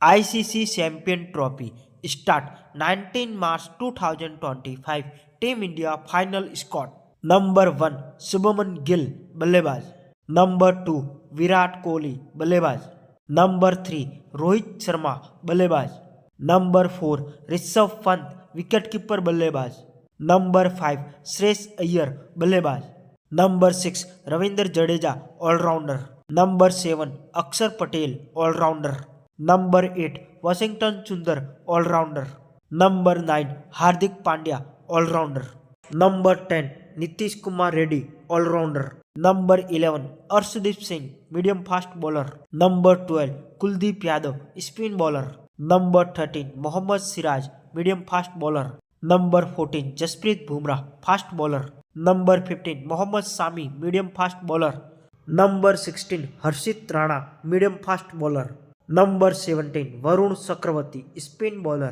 ICC Champion Trophy start 19 March 2025. Team India final squad. Number 1 Shubman Gill बल्लेबाज. Number 2 Virat Kohli बल्लेबाज. Number 3 Rohit Sharma बल्लेबाज. Number 4 Rishabh Pant wicketkeeper बल्लेबाज. Number 5 Shreyas Iyer बल्लेबाज. Number 6 Ravindra Jadeja allrounder. Number 7 Akshar Patel allrounder. Number 8 Washington Sundar allrounder. Number 9 Hardik Pandya allrounder. Number 10 Nitish Kumar Reddy allrounder. Number 11 Arshdeep Singh medium fast bowler. Number 12 Kuldeep Yadav spin bowler. Number 13 Mohammed Siraj medium fast bowler. Number 14 Jasprit Bumrah fast bowler. Number 15 Mohammed Shami medium fast bowler. Number 16 Harshit Rana medium fast bowler. Number 17 Varun Chakravarthy spin bowler.